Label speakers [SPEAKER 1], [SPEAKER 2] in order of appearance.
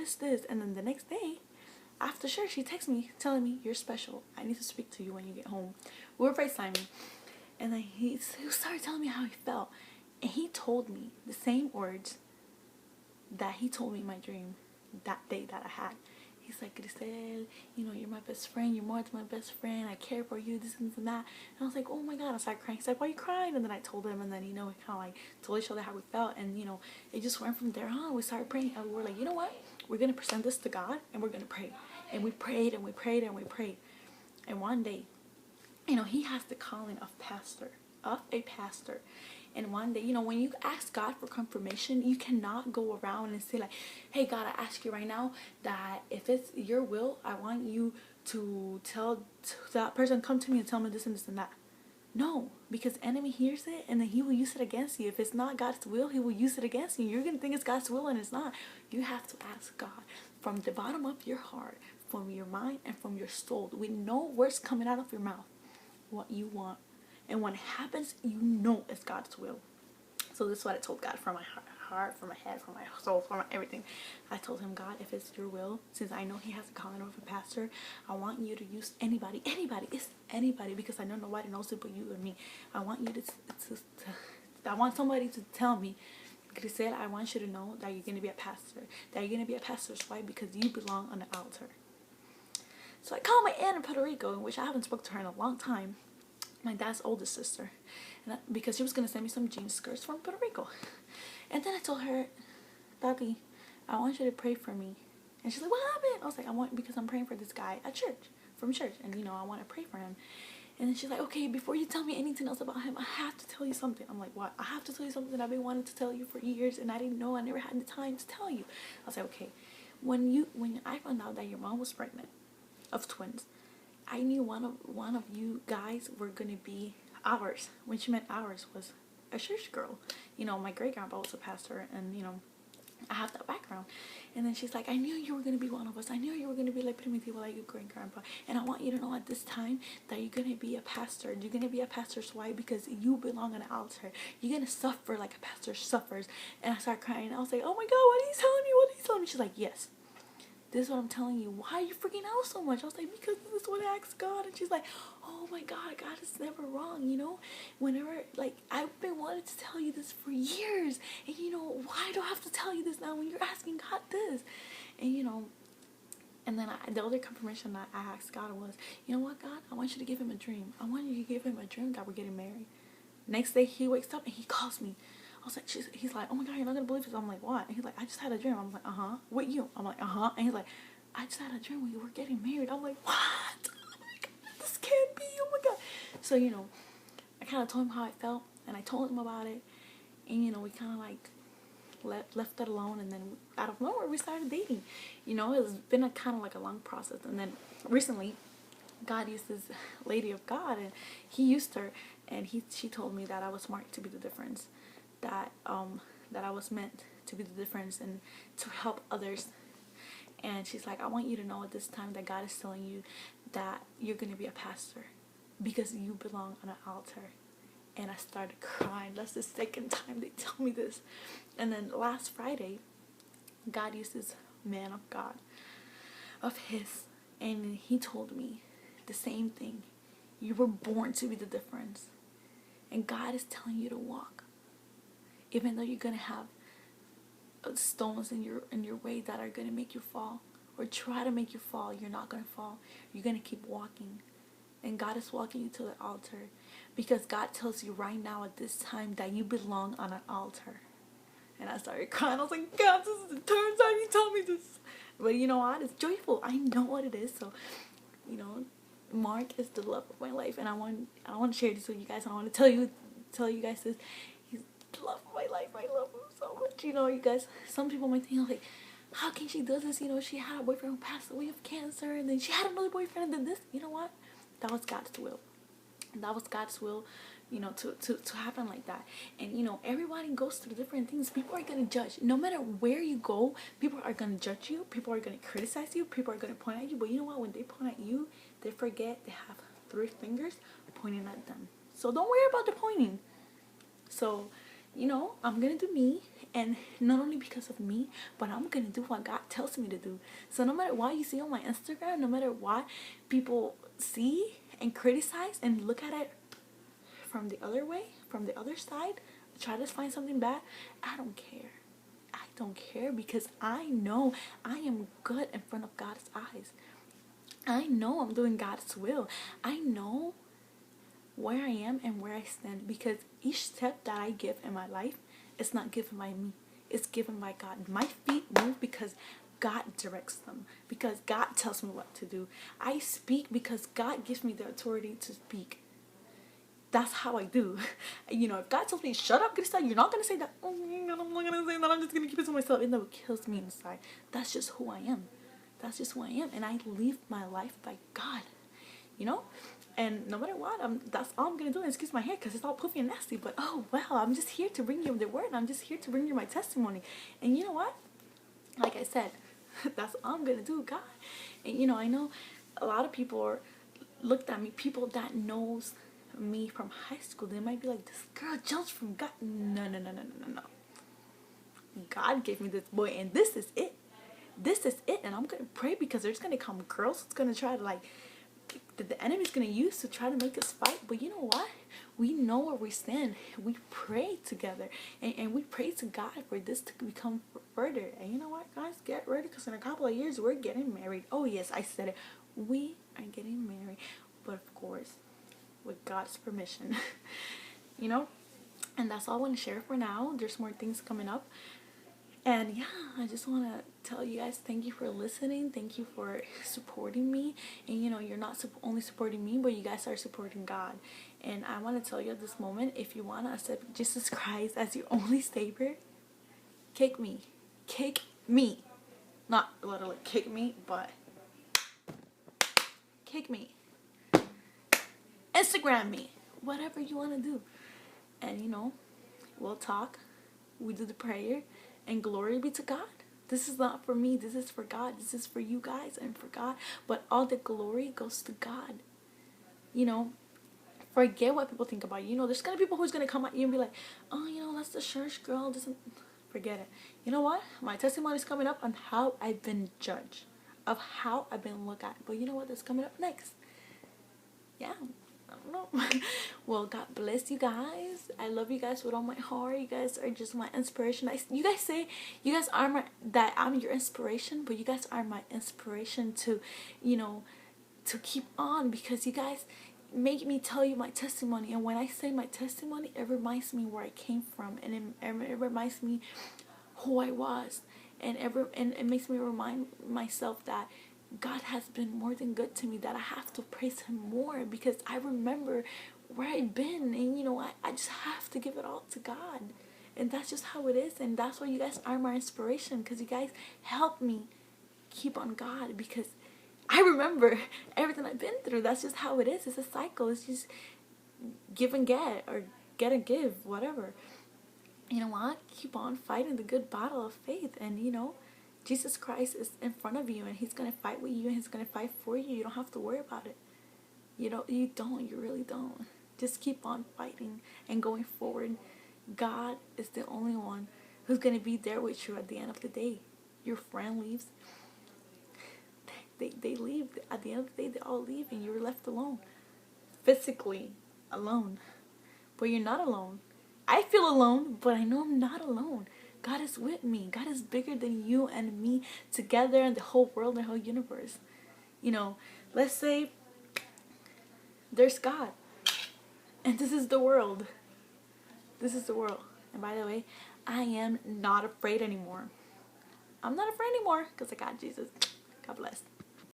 [SPEAKER 1] is this? And then the next day, after church, she texts me telling me, you're special. I need to speak to you when you get home. We were FaceTiming. And then he started telling me how he felt. And he told me the same words that he told me in my dream that day that I had. He's like, Grisel, you know, you're my best friend. You're more than my best friend. I care for you, this and that. And I was like, oh my God. I started crying. He's like, why are you crying? And then I told him. And then, you know, we kind of like told each other how we felt. And, you know, it just went from there on. We started praying. And we were like, you know what? We're going to present this to God. And we're going to pray. And we prayed and we prayed and we prayed. And one day, you know, he has the calling of a pastor. And one day, you know, when you ask God for confirmation, you cannot go around and say like, hey God, I ask you right now that if it's your will, I want you to tell that person, come to me and tell me this and this and that. No, because the enemy hears it and then he will use it against you. If it's not God's will, he will use it against you. You're going to think it's God's will and it's not. You have to ask God from the bottom of your heart, from your mind, and from your soul. We know what's coming out of your mouth, what you want. And when it happens, you know it's God's will. So this is what I told God from my heart, from my head, from my soul, from my everything. I told him, God, if it's your will, since I know he has a calling of a pastor, I want you to use anybody, it's anybody, because I know nobody knows it but you and me. I want you I want somebody to tell me, Grisel, I want you to know that you're going to be a pastor. That you're going to be a pastor's wife because you belong on the altar. So I called my aunt in Puerto Rico, which I haven't spoken to her in a long time. My dad's oldest sister, and because she was going to send me some jean skirts from Puerto Rico. And then I told her, Daddy, I want you to pray for me. And she's like, what happened? I was like, because I'm praying for this guy at church, from church, and you know, I want to pray for him. And then she's like, okay, before you tell me anything else about him, I have to tell you something. I'm like, what? I have to tell you something that I've been wanting to tell you for years, and I didn't know, I never had the time to tell you. I was like, okay, when I found out that your mom was pregnant of twins, I knew one of you guys were gonna be ours. When she meant ours, was a church girl. You know, my great grandpa was a pastor, and you know, I have that background. And then she's like, I knew you were gonna be one of us. I knew you were gonna be like Primitivo, like your great grandpa. And I want you to know at this time that you're gonna be a pastor. You're gonna be a pastor's wife because you belong on the altar. You're gonna suffer like a pastor suffers. And I started crying. I was like, oh my God, what are you telling me? What are you telling me? She's like, yes. This is what I'm telling you. Why are you freaking out so much? I was like, because this is what I asked God. And she's like, oh my God, God is never wrong, you know? Whenever, like, I've been wanting to tell you this for years. And, you know, why do I have to tell you this now when you're asking God this? And, you know, and then the other confirmation that I asked God was, you know what, God? I want you to give him a dream. I want you to give him a dream that we're getting married. Next day, he wakes up and he calls me. I was like, he's like, oh my God, you're not gonna believe this. I'm like, what? And he's like, I just had a dream. I'm like, uh-huh. With you? I'm like, uh-huh. And he's like, I just had a dream we were getting married. I'm like, what? Oh my God, this can't be. Oh my God. So, you know, I kind of told him how I felt, and I told him about it, and you know, we kind of like left it alone, and then out of nowhere we started dating. You know, it's been a kind of like a long process, and then recently God used this lady of God, and he used her, and she told me that I was marked to be the difference, that I was meant to be the difference and to help others. And she's like, I want you to know at this time that God is telling you that you're going to be a pastor because you belong on an altar. And I started crying. That's the second time they tell me this. And then last Friday, God used this man of God, of his, and he told me the same thing. You were born to be the difference. And God is telling you to walk. Even though you're going to have stones in your way that are going to make you fall, or try to make you fall, you're not going to fall. You're going to keep walking. And God is walking you to the altar because God tells you right now at this time that you belong on an altar. And I started crying. I was like, God, this is the third time you told me this. But you know what? It's joyful. I know what it is. So, you know, Mark is the love of my life, and I want to share this with you guys. I want to tell you guys this. He's the love of my life. I love him so much. You know, you guys, some people might think like, how can she do this? You know, she had a boyfriend who passed away of cancer, and then she had another boyfriend, and then this. You know what? That was God's will. That was God's will, you know, to happen like that. And, you know, everybody goes through different things. People are going to judge. No matter where you go, people are going to judge you. People are going to criticize you. People are going to point at you. But you know what? When they point at you, they forget they have 3 fingers pointing at them. So don't worry about the pointing. So, you know, I'm gonna do me, and not only because of me, but I'm gonna do what God tells me to do. So no matter what you see on my Instagram, no matter what people see and criticize and look at it from the other way, from the other side, try to find something bad, I don't care. I don't care, because I know I am good in front of God's eyes. I know I'm doing God's will. I know where I am and where I stand, because each step that I give in my life is not given by me. It's given by God. My feet move because God directs them, because God tells me what to do. I speak because God gives me the authority to speak. That's how I do. You know, if God tells me, shut up, Krista, you're not going to say that. Oh my God, I'm not going to say that. I'm just going to keep it to myself. And that kills me inside. That's just who I am. That's just who I am. And I live my life by God. You know? And no matter what, that's all I'm going to do. Excuse my hair because it's all poofy and nasty. But oh, well, I'm just here to bring you the word. I'm just here to bring you my testimony. And you know what? Like I said, that's all I'm going to do, God. And you know, I know a lot of people looked at me, people that knows me from high school, they might be like, this girl jumps from God. No. God gave me this boy, and this is it. This is it. And I'm gonna pray, because there's gonna come girls that's gonna try to, like, the enemy's gonna use to try to make us fight. But you know what? We know where we stand. We pray together, and we pray to God for this to become further. And you know what, guys, get ready, because in a couple of years we're getting married. Oh yes, I said it. We are getting married, but of course, with God's permission. You know, and that's all I want to share for now. There's more things coming up, and yeah, I just want to tell you guys, thank you for listening, thank you for supporting me. And you know, you're not only supporting me, but you guys are supporting God. And I want to tell you at this moment, if you want to accept Jesus Christ as your only savior, kick me, not literally kick me, but kick me, Instagram me, whatever you want to do. And you know, we'll talk, we do the prayer, and glory be to God. This is not for me, this is for God. This is for you guys and for God. But all the glory goes to God. You know, forget what people think about you. You know, there's gonna be people who's gonna come at you and be like, oh, you know, that's the church girl, doesn't. Forget it. You know what? My testimony is coming up on how I've been judged, of how I've been looked at. But you know what? That's coming up next. Yeah. I don't know. Well, God bless you guys. I love you guys with all my heart. You guys are just my inspiration. You guys say you guys are that I'm your inspiration, but you guys are my inspiration to, you know, to keep on, because you guys make me tell you my testimony. And when I say my testimony, it reminds me where I came from, and it reminds me who I was, and it makes me remind myself that God has been more than good to me, that I have to praise him more, because I remember where I've been. And you know, I just have to give it all to God. And that's just how it is. And that's why you guys are my inspiration, because you guys help me keep on God, because I remember everything I've been through. That's just how it is. It's a cycle. It's just give and get, or get and give, whatever. You know what? Keep on fighting the good battle of faith. And you know, Jesus Christ is in front of you, and he's going to fight with you, and he's going to fight for you. You don't have to worry about it. You really don't. Just keep on fighting and going forward. God is the only one who's going to be there with you at the end of the day. Your friend leaves. They leave. At the end of the day, they all leave, and you're left alone. Physically alone. But you're not alone. I feel alone, but I know I'm not alone. God is with me. God is bigger than you and me together, and the whole world, the whole universe. You know, let's say there's God, and this is the world. This is the world. And by the way, I am not afraid anymore. I'm not afraid anymore because I got Jesus. God bless.